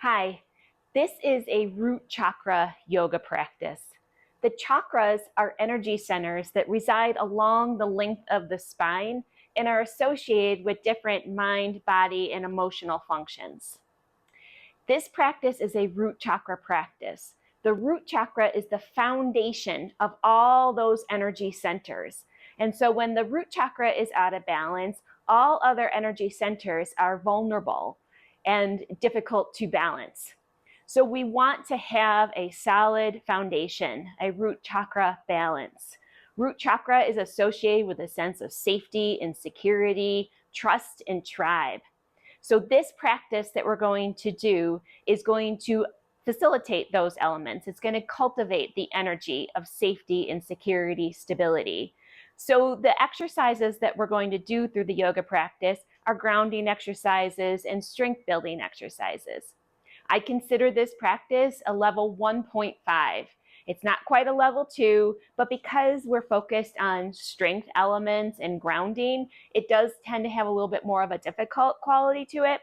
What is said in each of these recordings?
Hi, this is a root chakra yoga practice. The chakras are energy centers that reside along the length of the spine and are associated with different mind, body, and emotional functions. This practice is a root chakra practice. The root chakra is the foundation of all those energy centers. And so when the root chakra is out of balance, all other energy centers are vulnerable and difficult to balance. So we want to have a solid foundation, a root chakra balance. Root chakra is associated with a sense of safety and security, trust, and tribe. So this practice that we're going to do is going to facilitate those elements. It's going to cultivate the energy of safety and security, stability. So the exercises that we're going to do through the yoga practice are grounding exercises and strength building exercises. I consider this practice a level 1.5. It's not quite a level 2, but because we're focused on strength elements and grounding, it does tend to have a little bit more of a difficult quality to it.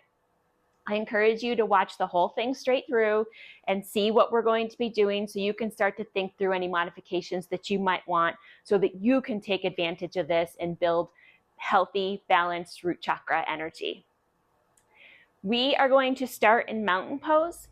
I encourage you to watch the whole thing straight through and see what we're going to be doing so you can start to think through any modifications that you might want so that you can take advantage of this and build healthy, balanced root chakra energy. We are going to start in mountain pose.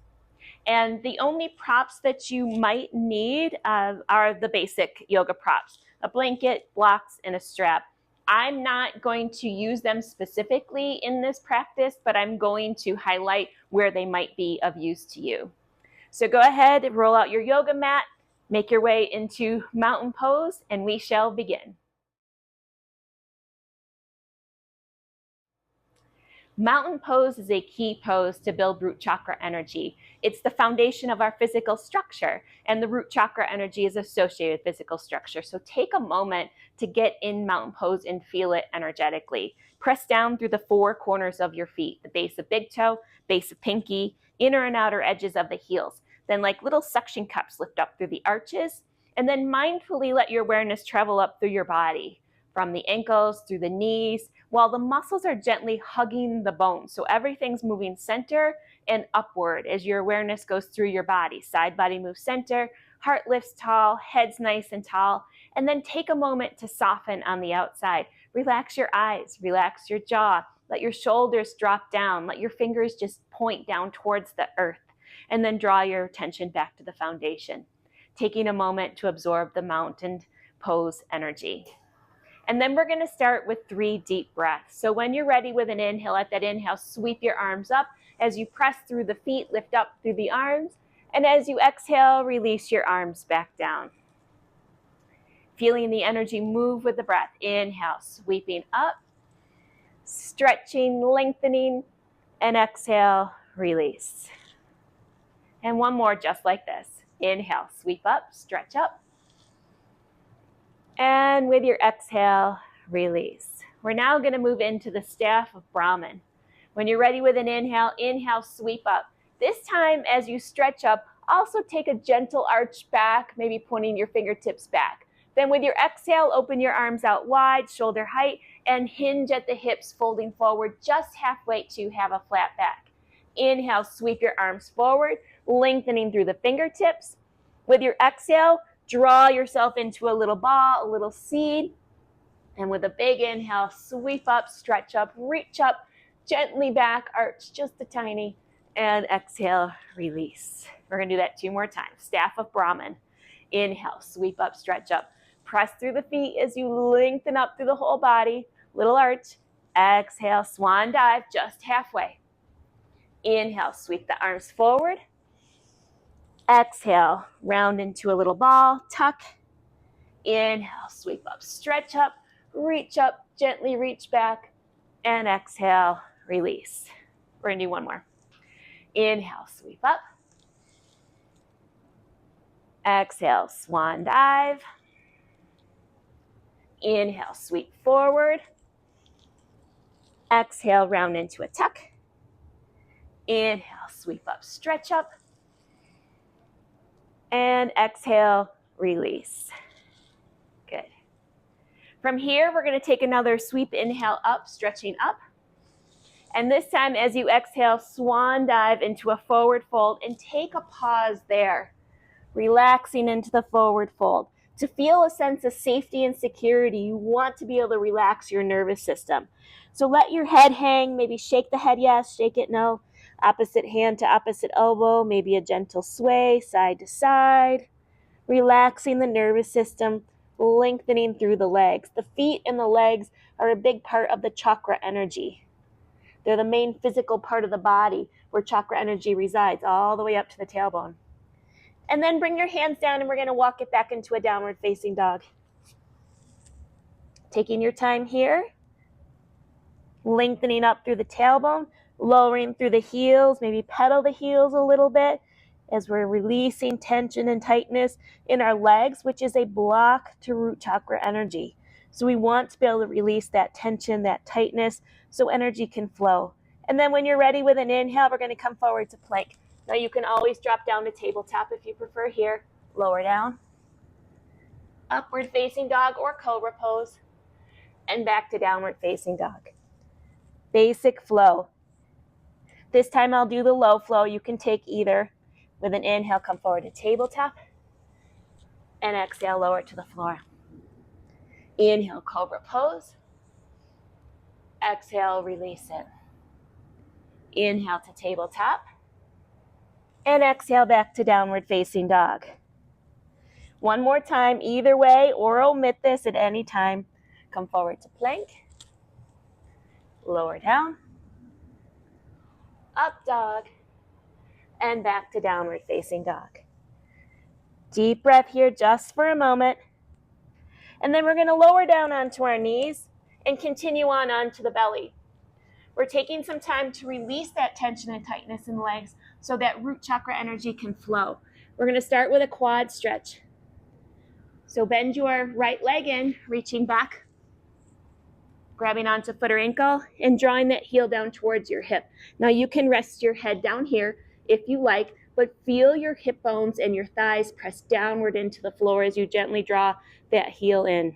And the only props that you might need are the basic yoga props, a blanket, blocks, and a strap. I'm not going to use them specifically in this practice, but I'm going to highlight where they might be of use to you. So go ahead and roll out your yoga mat, make your way into mountain pose, and we shall begin. Mountain pose is a key pose to build root chakra energy. It's the foundation of our physical structure, and the root chakra energy is associated with physical structure. So take a moment to get in mountain pose and feel it energetically. Press down through the four corners of your feet, the base of big toe, base of pinky, inner and outer edges of the heels. Then like little suction cups lift up through the arches, and then mindfully let your awareness travel up through your body, from the ankles through the knees, while the muscles are gently hugging the bones. So everything's moving center and upward as your awareness goes through your body. Side body moves center, heart lifts tall, head's nice and tall, and then take a moment to soften on the outside. Relax your eyes, relax your jaw, let your shoulders drop down, let your fingers just point down towards the earth, and then draw your attention back to the foundation, taking a moment to absorb the mountain pose energy. And then we're going to start with 3 deep breaths. So when you're ready with an inhale, at that inhale, sweep your arms up. As you press through the feet, lift up through the arms. And as you exhale, release your arms back down. Feeling the energy move with the breath. Inhale, sweeping up, stretching, lengthening, and exhale, release. And one more just like this. Inhale, sweep up, stretch up. And with your exhale, release. We're now going to move into the staff of Brahman. When you're ready with an inhale, sweep up. This time, as you stretch up, also take a gentle arch back, maybe pointing your fingertips back. Then with your exhale, open your arms out wide, shoulder height, and hinge at the hips, folding forward just halfway to have a flat back. Inhale, sweep your arms forward, lengthening through the fingertips. With your exhale, draw yourself into a little ball, a little seed. And with a big inhale, sweep up, stretch up, reach up, gently back, arch just a tiny, and exhale, release. We're going to do that 2 more times. Staff of Brahman. Inhale, sweep up, stretch up. Press through the feet as you lengthen up through the whole body. Little arch. Exhale, swan dive, just halfway. Inhale, sweep the arms forward. Exhale, round into a little ball, tuck. Inhale, sweep up, stretch up, reach up, gently reach back, and exhale, release. We're going to do 1 more. Inhale, sweep up. Exhale, swan dive. Inhale, sweep forward. Exhale, round into a tuck. Inhale, sweep up, stretch up. And exhale, release. Good. From here, we're going to take another sweep inhale up, stretching up. And this time, as you exhale, swan dive into a forward fold and take a pause there, relaxing into the forward fold. To feel a sense of safety and security, you want to be able to relax your nervous system. So let your head hang, maybe shake the head yes, shake it no, opposite hand to opposite elbow, maybe a gentle sway side to side, relaxing the nervous system, lengthening through the legs. The feet and the legs are a big part of the chakra energy. They're the main physical part of the body where chakra energy resides, all the way up to the tailbone. And then bring your hands down and we're going to walk it back into a downward facing dog. Taking your time here, lengthening up through the tailbone, lowering through the heels, maybe pedal the heels a little bit as we're releasing tension and tightness in our legs, which is a block to root chakra energy. So we want to be able to release that tension, that tightness, so energy can flow. And then when you're ready with an inhale, we're going to come forward to plank. Now you can always drop down to tabletop if you prefer here. Lower down, upward facing dog or cobra pose, and back to downward facing dog. Basic flow. This time I'll do the low flow. You can take either. With an inhale, come forward to tabletop, and exhale, lower to the floor. Inhale, cobra pose. Exhale, release it. Inhale to tabletop, and exhale back to downward facing dog. One more time, either way, or omit this at any time. Come forward to plank, lower down, up dog, and back to downward facing dog. Deep breath here just for a moment. And then we're going to lower down onto our knees and continue on onto the belly. We're taking some time to release that tension and tightness in the legs so that root chakra energy can flow. We're going to start with a quad stretch. So bend your right leg in, reaching back, grabbing onto foot or ankle, and drawing that heel down towards your hip. Now you can rest your head down here if you like, but feel your hip bones and your thighs press downward into the floor as you gently draw that heel in.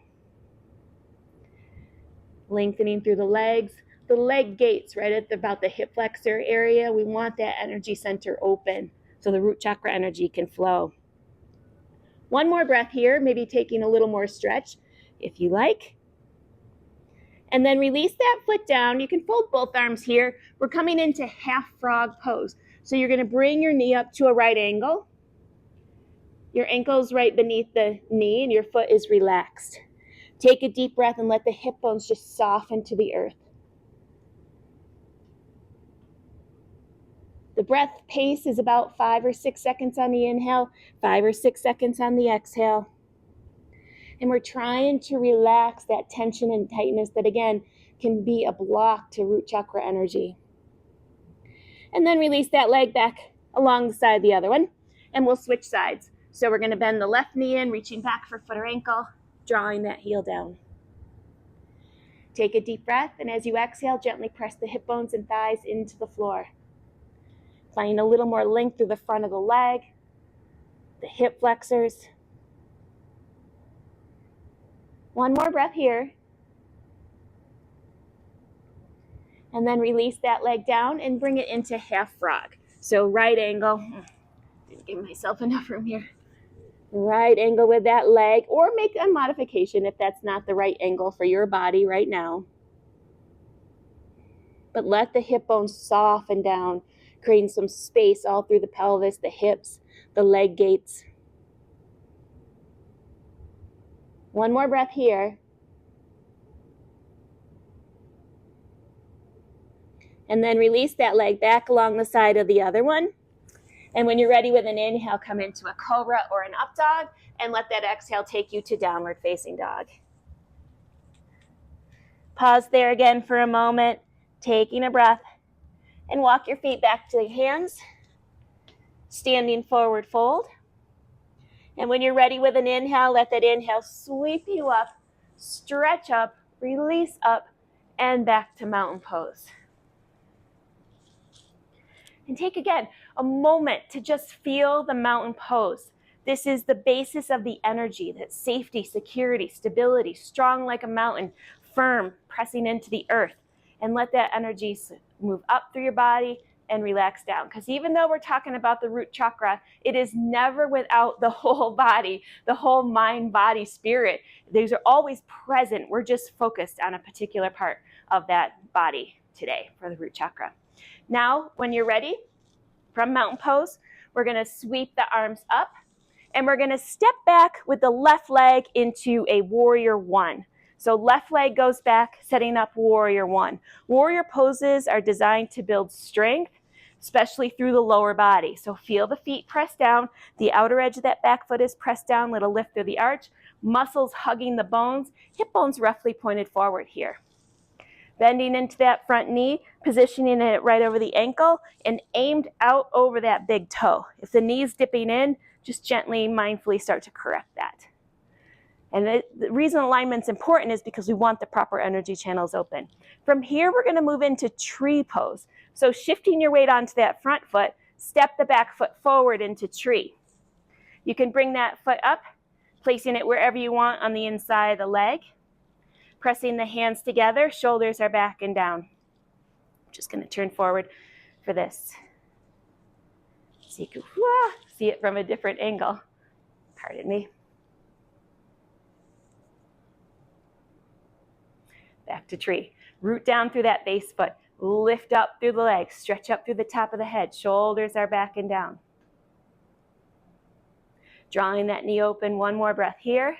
Lengthening through the legs, the leg gates right at about the hip flexor area. We want that energy center open so the root chakra energy can flow. One more breath here, maybe taking a little more stretch if you like. And then release that foot down. You can fold both arms here. We're coming into half frog pose. So you're going to bring your knee up to a right angle. Your ankle's right beneath the knee and your foot is relaxed. Take a deep breath and let the hip bones just soften to the earth. The breath pace is about 5 or 6 seconds on the inhale, 5 or 6 seconds on the exhale. And we're trying to relax that tension and tightness that, again, can be a block to root chakra energy. And then release that leg back along the side of the other one, and we'll switch sides. So we're going to bend the left knee in, reaching back for foot or ankle, drawing that heel down. Take a deep breath, and as you exhale, gently press the hip bones and thighs into the floor. Find a little more length through the front of the leg, the hip flexors. One more breath here. And then release that leg down and bring it into half frog. So right angle. Didn't give myself enough room here. Right angle with that leg, or make a modification if that's not the right angle for your body right now. But let the hip bones soften down, creating some space all through the pelvis, the hips, the leg gates. One more breath here. And then release that leg back along the side of the other one. And when you're ready with an inhale, come into a cobra or an up dog, and let that exhale take you to downward facing dog. Pause there again for a moment, taking a breath, and walk your feet back to the hands, standing forward fold. And when you're ready with an inhale, let that inhale sweep you up, stretch up, release up, and back to mountain pose. And take again a moment to just feel the mountain pose. This is the basis of the energy, that safety, security, stability, strong like a mountain, firm, pressing into the earth. And let that energy Move up through your body and relax down. Because even though we're talking about the root chakra, it is never without the whole body, the whole mind, body, spirit. These are always present. We're just focused on a particular part of that body today for the root chakra. Now, when you're ready, from mountain pose, we're going to sweep the arms up, and we're going to step back with the left leg into a warrior one. So left leg goes back, setting up warrior one. Warrior poses are designed to build strength, especially through the lower body. So feel the feet press down. The outer edge of that back foot is pressed down, little lift through the arch. Muscles hugging the bones, hip bones roughly pointed forward here. Bending into that front knee, positioning it right over the ankle, and aimed out over that big toe. If the knee's dipping in, just gently, mindfully start to correct that. And the reason alignment's important is because we want the proper energy channels open. From here, we're going to move into tree pose. So shifting your weight onto that front foot, step the back foot forward into tree. You can bring that foot up, placing it wherever you want on the inside of the leg. Pressing the hands together, shoulders are back and down. I'm just going to turn forward for this. So you can see it from a different angle. Pardon me. Back to tree. Root down through that base foot. Lift up through the legs. Stretch up through the top of the head. Shoulders are back and down. Drawing that knee open. One more breath here.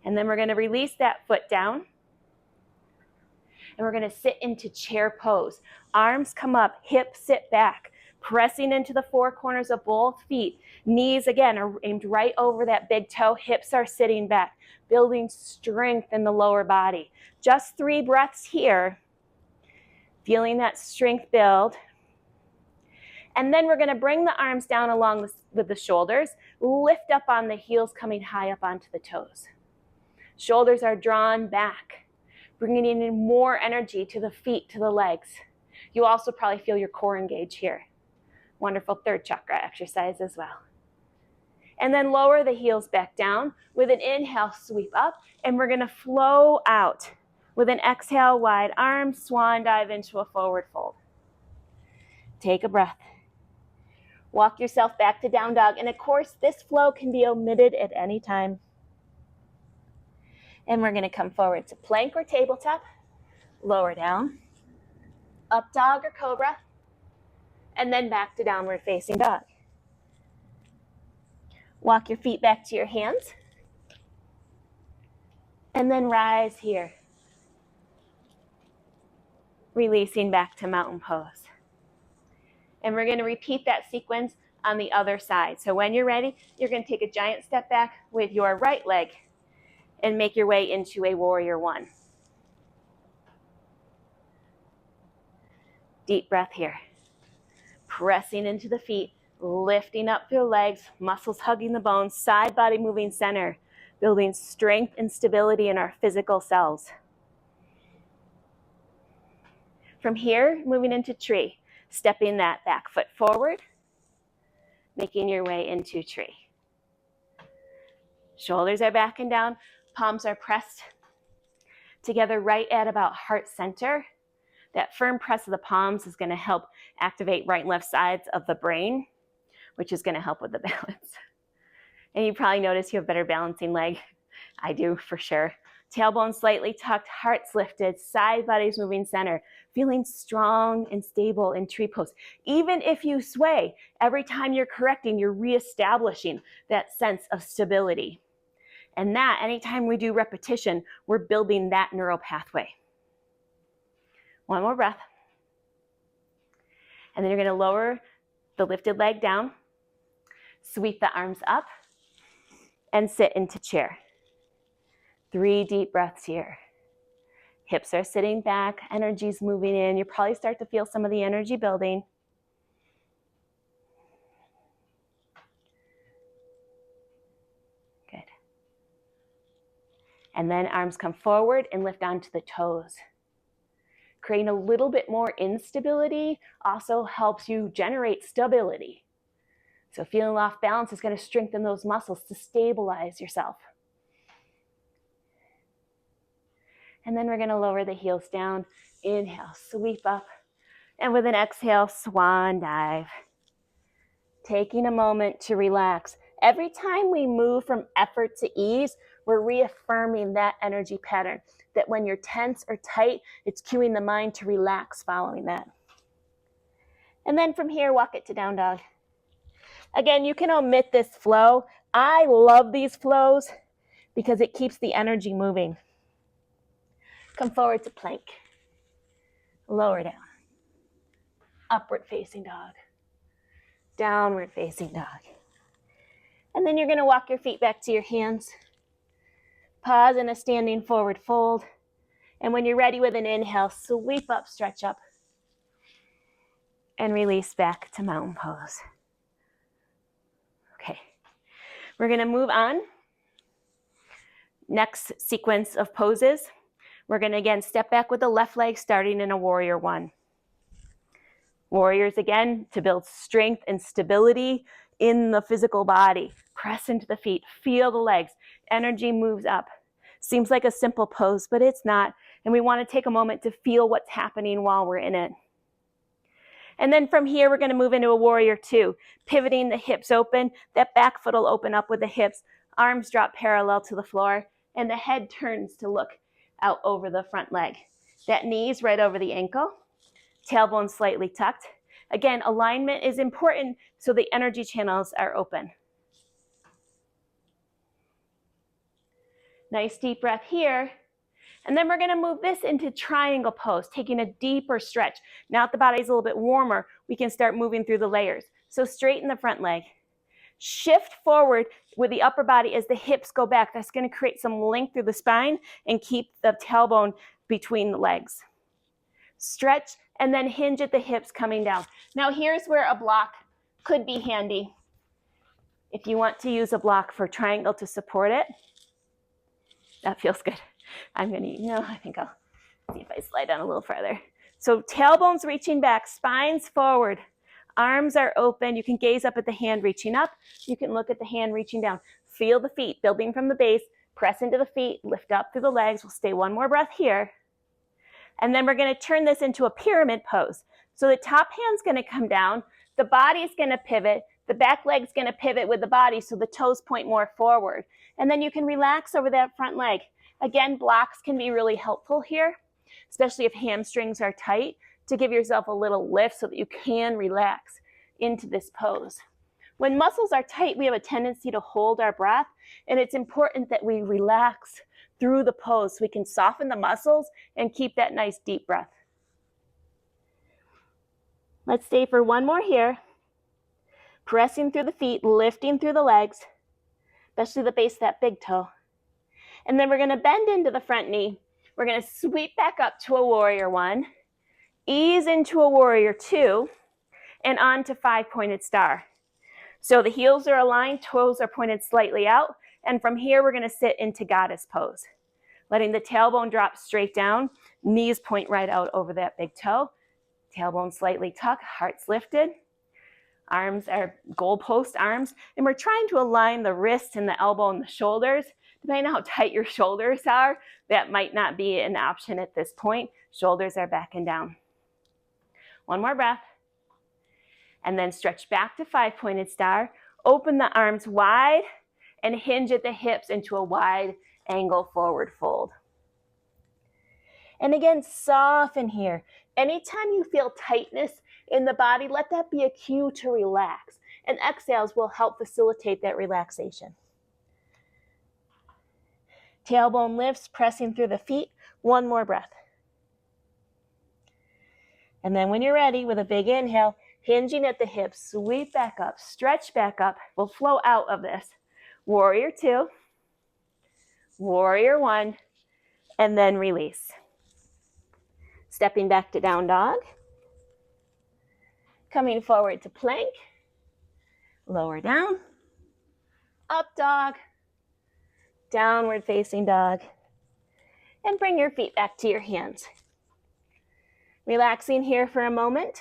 And then we're going to release that foot down. And we're going to sit into chair pose. Arms come up, hips sit back. Pressing into the four corners of both feet. Knees, again, are aimed right over that big toe. Hips are sitting back, building strength in the lower body. Just 3 breaths here. Feeling that strength build. And then we're going to bring the arms down along with the shoulders. Lift up on the heels, coming high up onto the toes. Shoulders are drawn back, bringing in more energy to the feet, to the legs. You also probably feel your core engage here. Wonderful third chakra exercise as well. And then lower the heels back down. With an inhale, sweep up, and we're going to flow out. With an exhale, wide arms, swan dive into a forward fold. Take a breath. Walk yourself back to down dog. And of course, this flow can be omitted at any time. And we're going to come forward to plank or tabletop, lower down, up dog or cobra, and then back to downward facing dog. Walk your feet back to your hands, and then rise here. Releasing back to mountain pose. And we're going to repeat that sequence on the other side. So when you're ready, you're going to take a giant step back with your right leg and make your way into a warrior one. Deep breath here. Pressing into the feet, lifting up through the legs, muscles hugging the bones, side body moving center, building strength and stability in our physical selves. From here, moving into tree, stepping that back foot forward, making your way into tree. Shoulders are back and down, palms are pressed together right at about heart center. That firm press of the palms is going to help activate right and left sides of the brain, which is going to help with the balance. And you probably notice you have better balancing leg. I do for sure. Tailbone slightly tucked, hearts lifted, side bodies moving center, feeling strong and stable in tree pose. Even if you sway, every time you're correcting, you're reestablishing that sense of stability. And that, anytime we do repetition, we're building that neural pathway. One more breath. And then you're going to lower the lifted leg down, sweep the arms up, and sit into chair. 3 deep breaths here. Hips are sitting back, energy's moving in. You probably start to feel some of the energy building. Good. And then arms come forward and lift onto the toes. Creating a little bit more instability also helps you generate stability. So feeling off balance is going to strengthen those muscles to stabilize yourself. And then we're going to lower the heels down. Inhale, sweep up. And with an exhale, swan dive. Taking a moment to relax. Every time we move from effort to ease, we're reaffirming that energy pattern, that when you're tense or tight, it's cueing the mind to relax following that. And then from here, walk it to down dog. Again, you can omit this flow. I love these flows because it keeps the energy moving. Come forward to plank. Lower down. Upward facing dog. Downward facing dog. And then you're going to walk your feet back to your hands. Pause in a standing forward fold. And when you're ready with an inhale, sweep up, stretch up. And release back to mountain pose. Okay. We're going to move on. Next sequence of poses. We're going to again step back with the left leg starting in a warrior one. Warriors again to build strength and stability in the physical body. Press into the feet, feel the legs. Energy moves up. Seems like a simple pose, but it's not. And we want to take a moment to feel what's happening while we're in it. And then from here, we're going to move into a warrior two, pivoting the hips open. That back foot will open up with the hips. Arms drop parallel to the floor, and the head turns to look out over the front leg. That knee's right over the ankle. Tailbone slightly tucked. Again, alignment is important so the energy channels are open. Nice deep breath here. And then we're going to move this into triangle pose, taking a deeper stretch. Now that the body's a little bit warmer, we can start moving through the layers. So straighten the front leg. Shift forward with the upper body as the hips go back. That's going to create some length through the spine and keep the tailbone between the legs. Stretch and then hinge at the hips coming down. Now here's where a block could be handy. If you want to use a block for triangle to support it, that feels good. I think I'll see if I slide down a little further. So tailbone's reaching back, spine's forward, arms are open. You can gaze up at the hand reaching up. You can look at the hand reaching down. Feel the feet building from the base, press into the feet, lift up through the legs. We'll stay one more breath here. And then we're going to turn this into a pyramid pose. So the top hand's going to come down, the body's going to pivot, the back leg's going to pivot with the body so the toes point more forward. And then you can relax over that front leg. Again, blocks can be really helpful here, especially if hamstrings are tight, to give yourself a little lift so that you can relax into this pose. When muscles are tight, we have a tendency to hold our breath, and it's important that we relax through the pose so we can soften the muscles and keep that nice deep breath. Let's stay for one more here. Pressing through the feet, lifting through the legs, especially the base of that big toe. And then we're going to bend into the front knee. We're going to sweep back up to a warrior one, ease into a warrior two, and on to five-pointed star. So the heels are aligned, toes are pointed slightly out, and from here we're going to sit into goddess pose. Letting the tailbone drop straight down, knees point right out over that big toe, tailbone slightly tucked, heart's lifted. Arms are goalpost arms, and we're trying to align the wrist and the elbow and the shoulders. Depending on how tight your shoulders are, that might not be an option at this point. Shoulders are back and down. One more breath. And then stretch back to five-pointed star. Open the arms wide and hinge at the hips into a wide angle forward fold. And again, soften here. Anytime you feel tightness in the body, let that be a cue to relax. And exhales will help facilitate that relaxation. Tailbone lifts, pressing through the feet. One more breath. And then when you're ready, with a big inhale, hinging at the hips, sweep back up, stretch back up. We'll flow out of this. Warrior two, warrior one, and then release. Stepping back to down dog. Coming forward to plank. Lower down. Up dog. Downward facing dog. And bring your feet back to your hands. Relaxing here for a moment.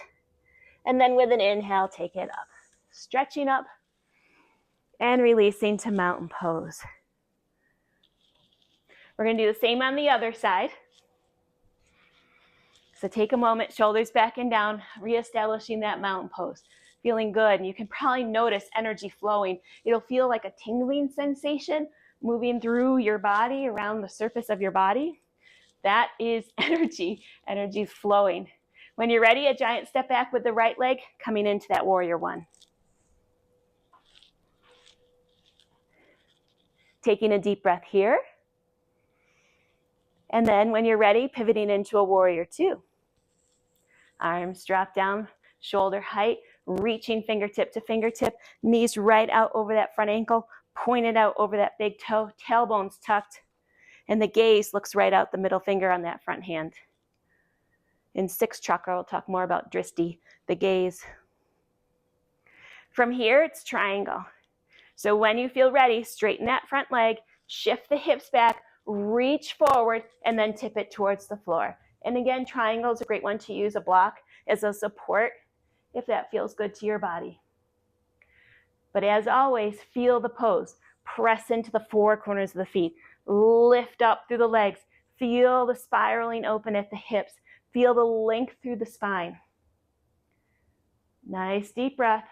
And then with an inhale, take it up. Stretching up and releasing to mountain pose. We're going to do the same on the other side. So take a moment, shoulders back and down, reestablishing that mountain pose. Feeling good, and you can probably notice energy flowing. It'll feel like a tingling sensation moving through your body, around the surface of your body. That is energy. Energy flowing. When you're ready, a giant step back with the right leg, coming into that warrior one. Taking a deep breath here. And then when you're ready, pivoting into a warrior two. Arms drop down, shoulder height, reaching fingertip to fingertip, knees right out over that front ankle, pointed out over that big toe, tailbones tucked, and the gaze looks right out the middle finger on that front hand. In 6th chakra, we'll talk more about drishti, the gaze. From here, it's triangle. So when you feel ready, straighten that front leg, shift the hips back, reach forward, and then tip it towards the floor. And again, triangle is a great one to use a block as a support if that feels good to your body. But as always, feel the pose. Press into the 4 corners of the feet. Lift up through the legs. Feel the spiraling open at the hips. Feel the length through the spine. Nice deep breath.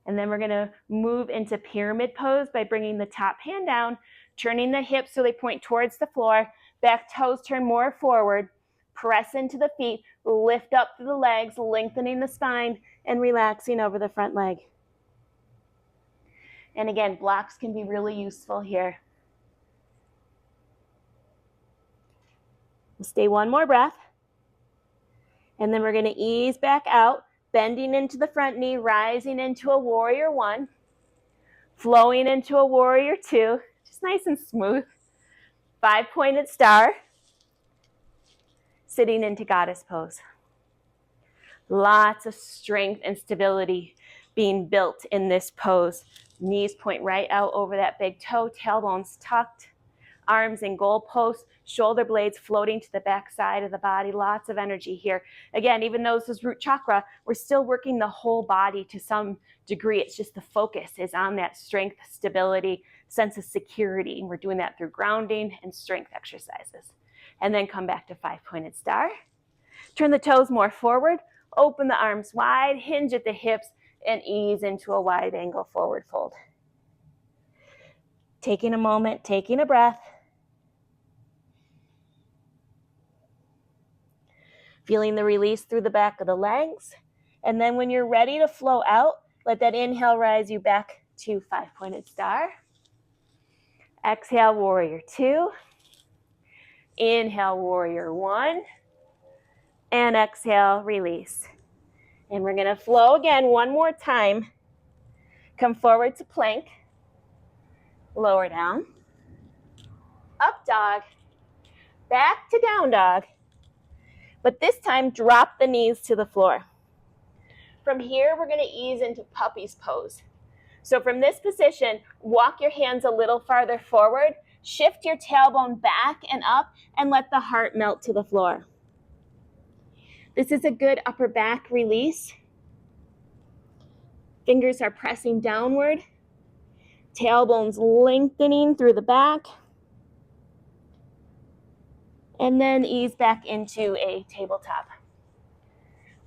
And then we're going to move into pyramid pose by bringing the top hand down, turning the hips so they point towards the floor. Back toes turn more forward. Press into the feet. Lift up through the legs, lengthening the spine and relaxing over the front leg. And again, blocks can be really useful here. We'll stay one more breath. And then we're going to ease back out, bending into the front knee, rising into a warrior one, flowing into a warrior two, just nice and smooth. 5-pointed star, sitting into goddess pose. Lots of strength and stability being built in this pose. Knees point right out over that big toe, tailbones tucked, arms in goal posts, shoulder blades floating to the back side of the body. Lots of energy here. Again, even though this is root chakra, we're still working the whole body to some degree. It's just the focus is on that strength, stability, sense of security. And we're doing that through grounding and strength exercises. And then come back to 5-pointed star. Turn the toes more forward. Open the arms wide, hinge at the hips, and ease into a wide angle forward fold. Taking a moment, taking a breath. Feeling the release through the back of the legs. And then when you're ready to flow out, let that inhale rise you back to 5-pointed star. Exhale, warrior two. Inhale, warrior one. And exhale, release. And we're going to flow again one more time. Come forward to plank. Lower down. Up dog. Back to down dog. But this time, drop the knees to the floor. From here, we're going to ease into puppy's pose. So from this position, walk your hands a little farther forward. Shift your tailbone back and up and let the heart melt to the floor. This is a good upper back release. Fingers are pressing downward. Tailbones lengthening through the back. And then ease back into a tabletop.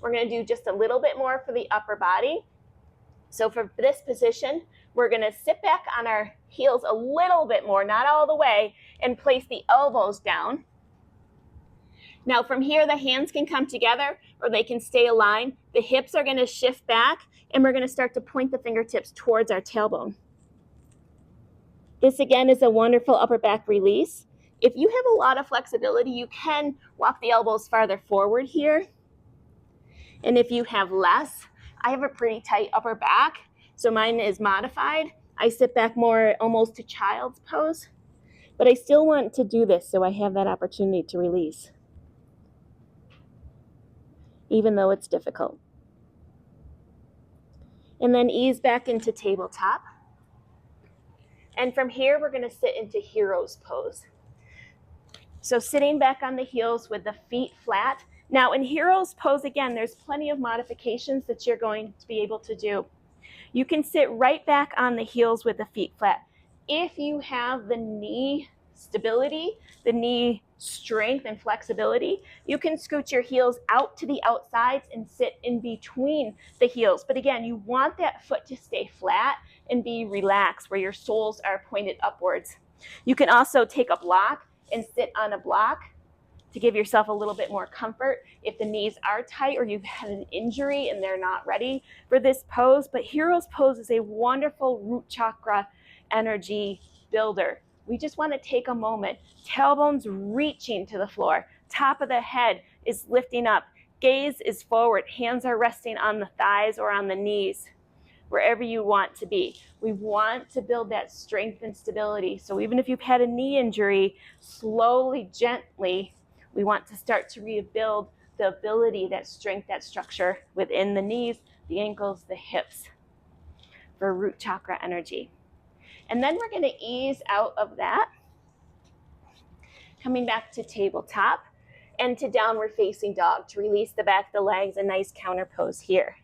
We're going to do just a little bit more for the upper body. So for this position, we're going to sit back on our heels a little bit more, not all the way, and place the elbows down. Now from here, the hands can come together or they can stay aligned. The hips are going to shift back and we're going to start to point the fingertips towards our tailbone. This again is a wonderful upper back release. If you have a lot of flexibility, you can walk the elbows farther forward here. And if you have less, I have a pretty tight upper back, so mine is modified. I sit back more almost to child's pose, but I still want to do this so I have that opportunity to release, even though it's difficult. And then ease back into tabletop. And from here, we're going to sit into hero's pose. So sitting back on the heels with the feet flat. Now in hero's pose, again, there's plenty of modifications that you're going to be able to do. You can sit right back on the heels with the feet flat. If you have the knee stability, the knee strength and flexibility, you can scoot your heels out to the outsides and sit in between the heels. But again, you want that foot to stay flat and be relaxed where your soles are pointed upwards. You can also take a block and sit on a block to give yourself a little bit more comfort if the knees are tight or you've had an injury and they're not ready for this pose. But Hero's Pose is a wonderful root chakra energy builder. We just want to take a moment. Tailbones reaching to the floor. Top of the head is lifting up. Gaze is forward. Hands are resting on the thighs or on the knees, wherever you want to be. We want to build that strength and stability. So even if you've had a knee injury, slowly, gently, we want to start to rebuild the ability, that strength, that structure within the knees, the ankles, the hips for root chakra energy. And then we're going to ease out of that, coming back to tabletop and to downward facing dog to release the back of the legs, a nice counter pose here.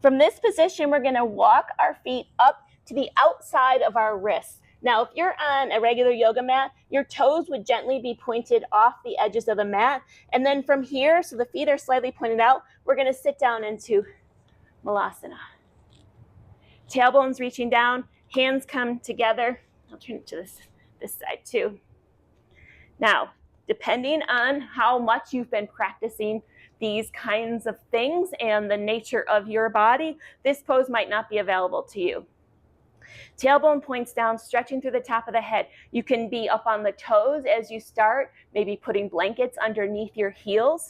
From this position, we're going to walk our feet up to the outside of our wrists. Now, if you're on a regular yoga mat, your toes would gently be pointed off the edges of the mat. And then from here, so the feet are slightly pointed out, we're going to sit down into Muladhara. Tailbones reaching down, hands come together. I'll turn it to this side too. Now, depending on how much you've been practicing these kinds of things and the nature of your body, this pose might not be available to you. Tailbone points down, stretching through the top of the head. You can be up on the toes as you start, maybe putting blankets underneath your heels,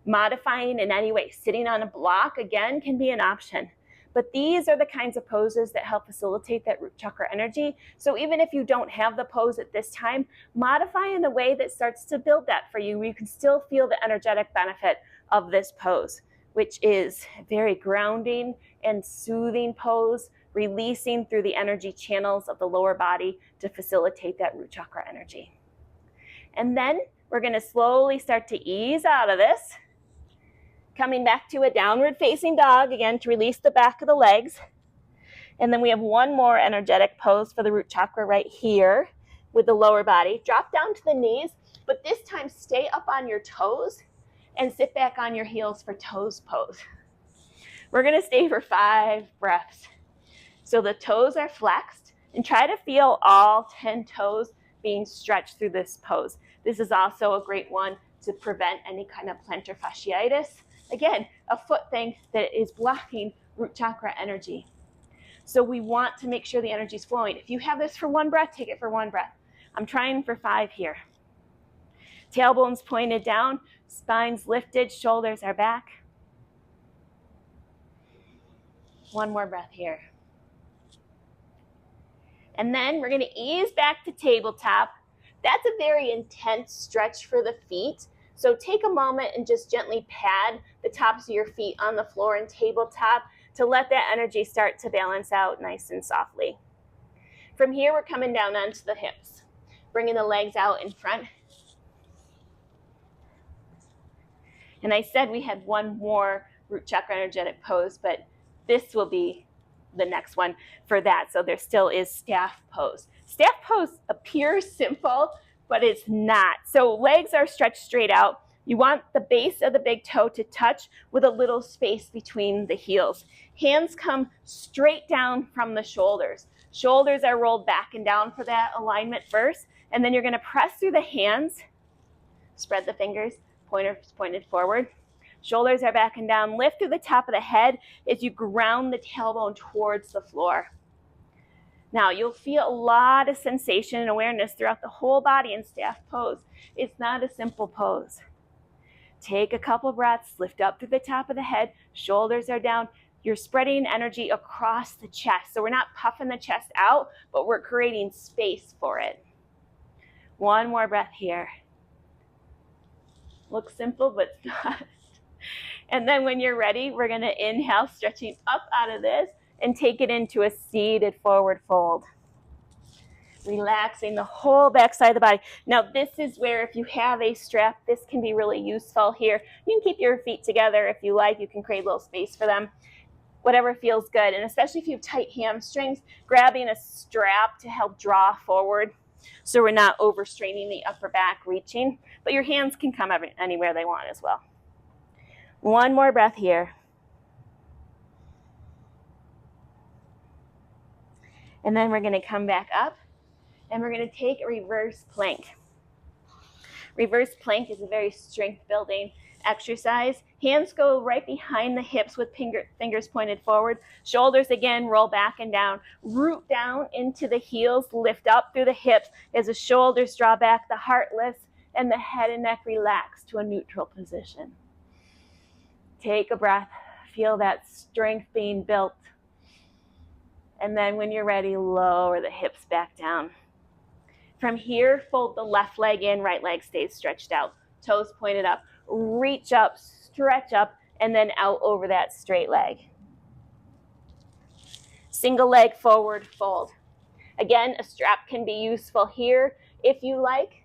modifying in any way. Sitting on a block, again, can be an option. But these are the kinds of poses that help facilitate that root chakra energy. So even if you don't have the pose at this time, modify in a way that starts to build that for you. You can still feel the energetic benefit of this pose, which is a very grounding and soothing pose, releasing through the energy channels of the lower body to facilitate that root chakra energy. And then we're going to slowly start to ease out of this, coming back to a downward facing dog, again, to release the back of the legs. And then we have one more energetic pose for the root chakra right here with the lower body. Drop down to the knees, but this time stay up on your toes and sit back on your heels for toes pose. We're going to stay for 5 breaths. So the toes are flexed, and try to feel all 10 toes being stretched through this pose. This is also a great one to prevent any kind of plantar fasciitis. Again, a foot thing that is blocking root chakra energy. So we want to make sure the energy is flowing. If you have this for 1 breath, take it for 1 breath. I'm trying for 5 here. Tailbones pointed down, spines lifted, shoulders are back. 1 more breath here. And then we're going to ease back to tabletop. That's a very intense stretch for the feet. So take a moment and just gently pad the tops of your feet on the floor and tabletop to let that energy start to balance out nice and softly. From here, we're coming down onto the hips, bringing the legs out in front. And I said we had 1 more root chakra energetic pose, but this will be the next one for that. So there still is staff pose. Staff pose appears simple, but it's not. So legs are stretched straight out. You want the base of the big toe to touch with a little space between the heels. Hands come straight down from the shoulders. Shoulders are rolled back and down for that alignment first. And then you're going to press through the hands. Spread the fingers, pointers pointed forward. Shoulders are back and down. Lift through the top of the head as you ground the tailbone towards the floor. Now, you'll feel a lot of sensation and awareness throughout the whole body in staff pose. It's not a simple pose. Take a couple breaths, lift up through the top of the head, shoulders are down. You're spreading energy across the chest. So we're not puffing the chest out, but we're creating space for it. 1 more breath here. Looks simple, but it's not. And then when you're ready, we're going to inhale, stretching up out of this and take it into a seated forward fold. Relaxing the whole backside of the body. Now this is where if you have a strap, this can be really useful here. You can keep your feet together if you like. You can create a little space for them. whatever feels good. And especially if you have tight hamstrings, grabbing a strap to help draw forward so we're not overstraining the upper back, reaching. But your hands can come anywhere they want as well. One more breath here. And then we're going to come back up and we're going to take a reverse plank. Reverse plank is a very strength building exercise. Hands go right behind the hips with fingers pointed forward. Shoulders again roll back and down. Root down into the heels, lift up through the hips as the shoulders draw back, the heart lifts, and the head and neck relax to a neutral position. Take a breath. Feel that strength being built. And then when you're ready, lower the hips back down. From here, fold the left leg in, right leg stays stretched out. Toes pointed up. Reach up, stretch up, and then out over that straight leg. Single leg forward fold. Again, a strap can be useful here if you like.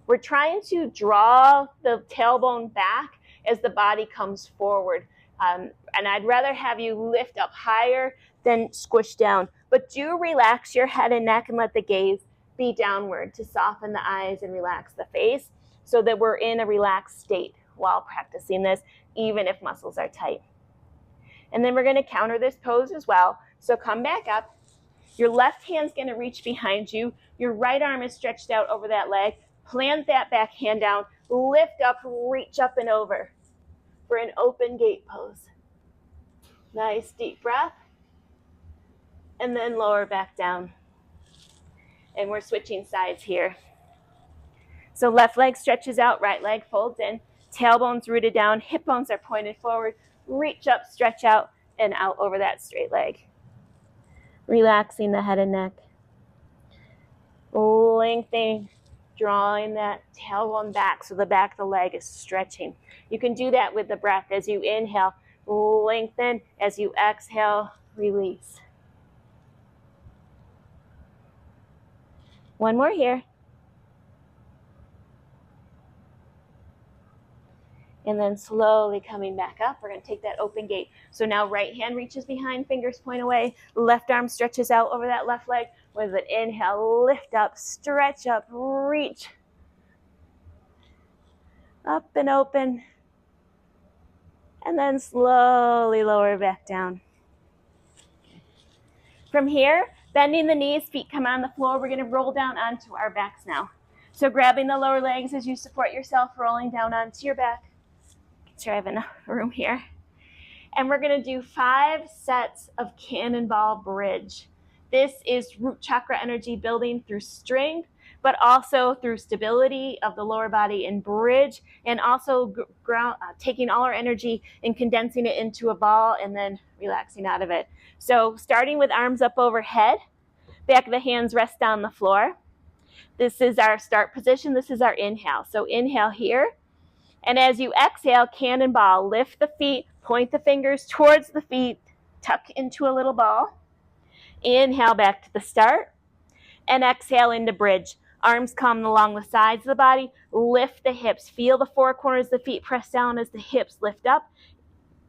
We're trying to draw the tailbone back as the body comes forward. And I'd rather have you lift up higher than squish down. But do relax your head and neck and let the gaze be downward to soften the eyes and relax the face so that we're in a relaxed state while practicing this, even if muscles are tight. And then we're going to counter this pose as well. So come back up. Your left hand's going to reach behind you. Your right arm is stretched out over that leg. Plant that back hand down. Lift up, reach up and over for an open gate pose. Nice deep breath. And then lower back down. And we're switching sides here. So left leg stretches out, right leg folds in. Tailbone's rooted down, hip bones are pointed forward. Reach up, stretch out, and out over that straight leg. Relaxing the head and neck. Lengthening, drawing that tailbone back so the back of the leg is stretching. You can do that with the breath. As you inhale, lengthen. As you exhale, release. One more here. And then slowly coming back up, we're going to take that open gate. So now right hand reaches behind, fingers point away, left arm stretches out over that left leg. With an inhale, lift up, stretch up, reach. Up and open. And then slowly lower back down. From here, bending the knees, feet come on the floor. We're going to roll down onto our backs now. So grabbing the lower legs as you support yourself, rolling down onto your back. Make sure I have enough room here. And we're going to do 5 sets of cannonball bridge. This is root chakra energy building through strength, but also through stability of the lower body and bridge, and also taking all our energy and condensing it into a ball and then relaxing out of it. So starting with arms up overhead, back of the hands rest on the floor. This is our start position. This is our inhale. So inhale here. And as you exhale, cannonball, lift the feet, point the fingers towards the feet, tuck into a little ball. Inhale back to the start. And exhale into bridge. Arms come along the sides of the body. Lift the hips. Feel the 4 corners of the feet press down as the hips lift up.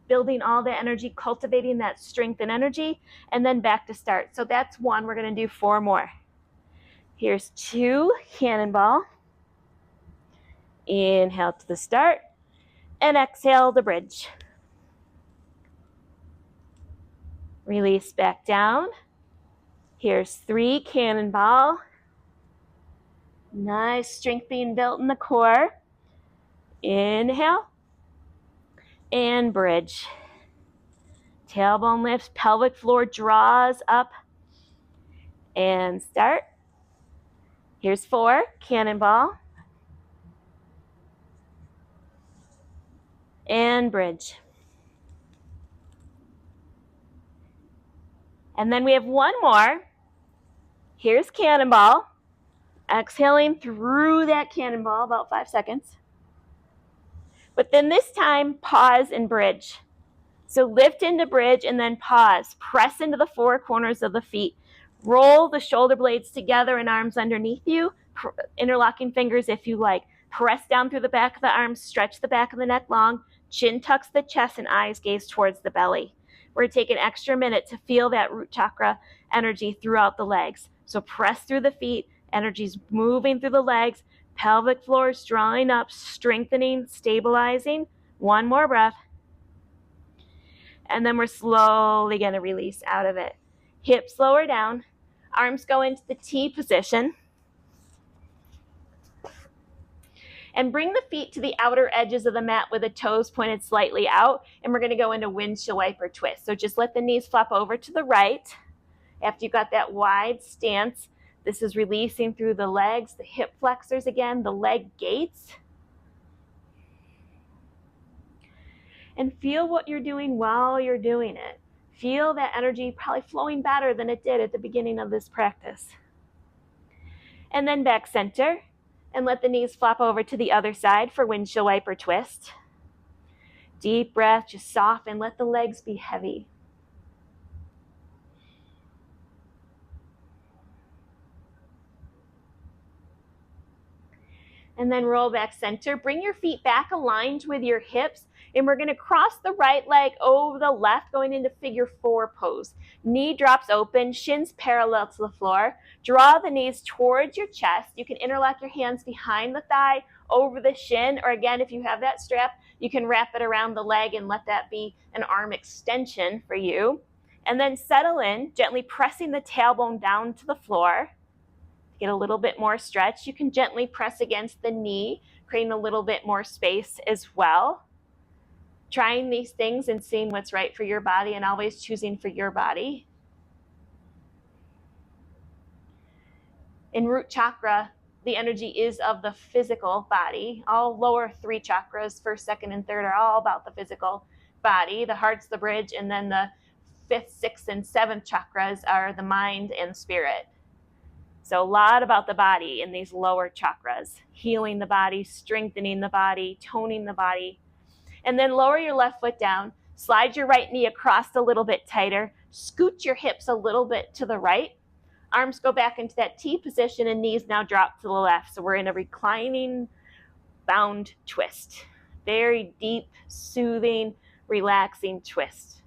Building all the energy, cultivating that strength and energy. And then back to start. So that's 1. We're going to do 4 more. Here's 2, cannonball. Inhale to the start. And exhale the bridge. Release back down. Here's 3, cannonball. Nice strength being built in the core. Inhale. And bridge. Tailbone lifts, pelvic floor draws up. And start. Here's 4, cannonball. And bridge. And then we have 1 more. Here's cannonball. Exhaling through that cannonball, about 5 seconds. But then this time, pause and bridge. So lift into bridge and then pause. Press into the 4 corners of the feet. Roll the shoulder blades together and arms underneath you. Interlocking fingers if you like. Press down through the back of the arms. Stretch the back of the neck long. Chin tucks the chest and eyes gaze towards the belly. We're going to take an extra minute to feel that root chakra energy throughout the legs. So press through the feet, energy's moving through the legs, pelvic floor is drawing up, strengthening, stabilizing. One more breath. And then we're slowly going to release out of it. Hips lower down, arms go into the T position. And bring the feet to the outer edges of the mat with the toes pointed slightly out. And we're going to go into windshield wiper twist. So just let the knees flop over to the right. After you've got that wide stance, this is releasing through the legs, the hip flexors again, the leg gates. And feel what you're doing while you're doing it. Feel that energy probably flowing better than it did at the beginning of this practice. And then back center. And let the knees flop over to the other side for windshield wiper twist. Deep breath, just soften, let the legs be heavy. And then roll back center. Bring your feet back aligned with your hips. And we're going to cross the right leg over the left, going into figure 4 pose. Knee drops open, shins parallel to the floor. Draw the knees towards your chest. You can interlock your hands behind the thigh, over the shin, or again, if you have that strap, you can wrap it around the leg and let that be an arm extension for you. And then settle in, gently pressing the tailbone down to the floor. Get a little bit more stretch. You can gently press against the knee, creating a little bit more space as well. Trying these things and seeing what's right for your body and always choosing for your body. In root chakra, the energy is of the physical body. All lower 3 chakras, 1st, 2nd, and 3rd, are all about the physical body. The heart's the bridge, and then the 5th, 6th, and 7th chakras are the mind and spirit. So a lot about the body in these lower chakras, healing the body, strengthening the body, toning the body. And then lower your left foot down, slide your right knee across a little bit tighter, scoot your hips a little bit to the right. Arms go back into that T position and knees now drop to the left. So we're in a reclining bound twist. Very deep, soothing, relaxing twist.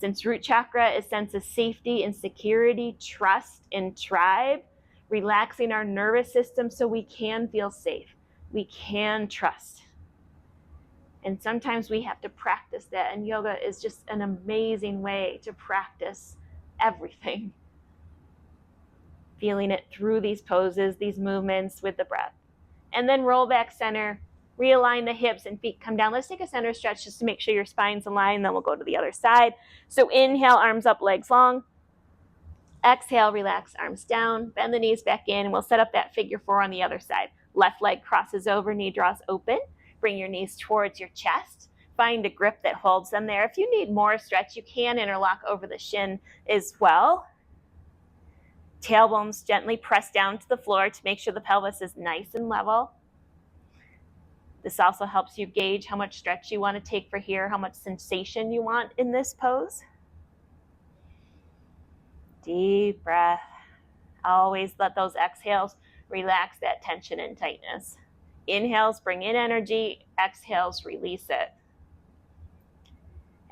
Since root chakra is sense of safety and security, trust and tribe, relaxing our nervous system so we can feel safe. We can trust. And sometimes we have to practice that. And yoga is just an amazing way to practice everything. Feeling it through these poses, these movements with the breath. And then roll back center, realign the hips and feet come down. Let's take a center stretch just to make sure your spine's aligned. Then we'll go to the other side. So inhale, arms up, legs long. Exhale, relax, arms down. Bend the knees back in. And we'll set up that figure 4 on the other side. Left leg crosses over, knee draws open. Bring your knees towards your chest. Find a grip that holds them there. If you need more stretch, you can interlock over the shin as well. Tailbones gently press down to the floor to make sure the pelvis is nice and level. This also helps you gauge how much stretch you want to take for here, how much sensation you want in this pose. Deep breath. Always let those exhales relax that tension and tightness. Inhales, bring in energy. Exhales, release it.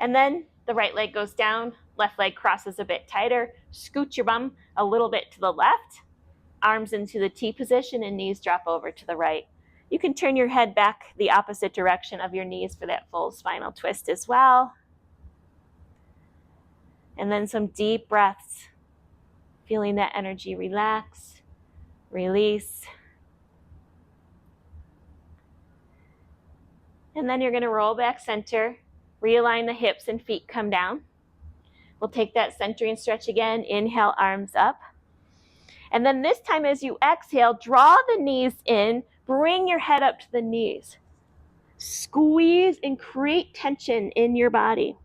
And then the right leg goes down, left leg crosses a bit tighter. Scoot your bum a little bit to the left. Arms into the T position and knees drop over to the right. You can turn your head back the opposite direction of your knees for that full spinal twist as well. And then some deep breaths. Feeling that energy relax, release. And then you're going to roll back center, realign the hips and feet come down. We'll take that centering stretch again. Inhale, arms up. And then this time as you exhale, draw the knees in, bring your head up to the knees. Squeeze and create tension in your body.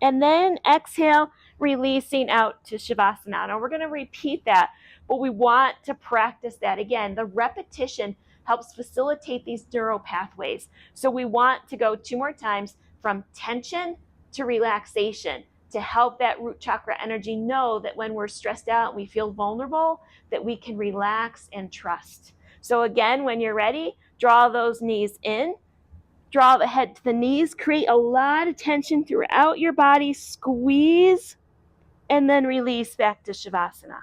And then exhale, releasing out to Shavasana. Now we're going to repeat that, but we want to practice that again. The repetition helps facilitate these neural pathways. So we want to go 2 more times from tension to relaxation to help that root chakra energy know that when we're stressed out, we feel vulnerable, that we can relax and trust. So again, when you're ready, draw those knees in, Draw the head to the knees. Create a lot of tension throughout your body. Squeeze. And then release back to Shavasana.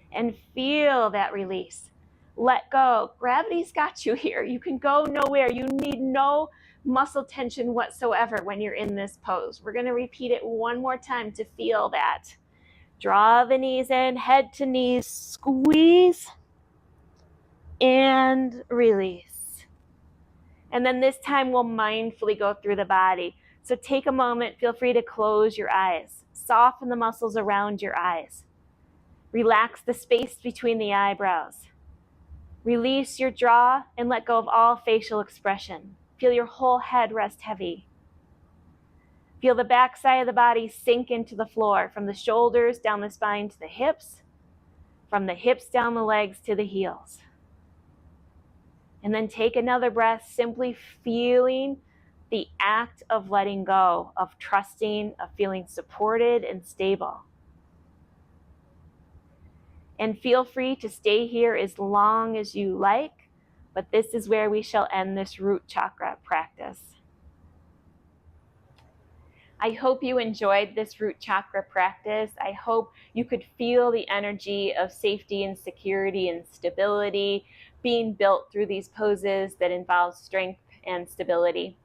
And feel that release. Let go. Gravity's got you here. You can go nowhere. You need no muscle tension whatsoever when you're in this pose. We're going to repeat it one more time to feel that. Draw the knees in, head to knees, squeeze, and release. And then this time we'll mindfully go through the body. So take a moment, feel free to close your eyes. Soften the muscles around your eyes. Relax the space between the eyebrows. Release your jaw and let go of all facial expression. Feel your whole head rest heavy. Feel the back side of the body sink into the floor, from the shoulders down the spine to the hips, from the hips down the legs to the heels. And then take another breath, simply feeling the act of letting go, of trusting, of feeling supported and stable. And feel free to stay here as long as you like, but this is where we shall end this root chakra practice. I hope you enjoyed this root chakra practice. I hope you could feel the energy of safety and security and stability being built through these poses that involve strength and stability.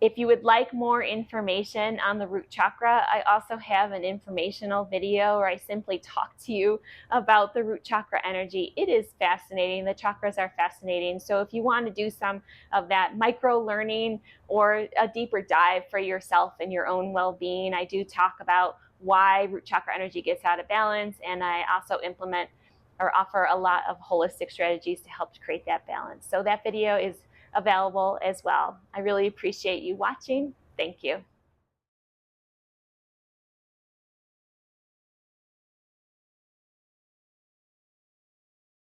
If you would like more information on the root chakra, I also have an informational video where I simply talk to you about the root chakra energy. It is fascinating. The chakras are fascinating. So if you want to do some of that micro learning or a deeper dive for yourself and your own well-being, I do talk about why root chakra energy gets out of balance, and I also implement or offer a lot of holistic strategies to help create that balance. So that video is available as well. I really appreciate you watching. Thank you.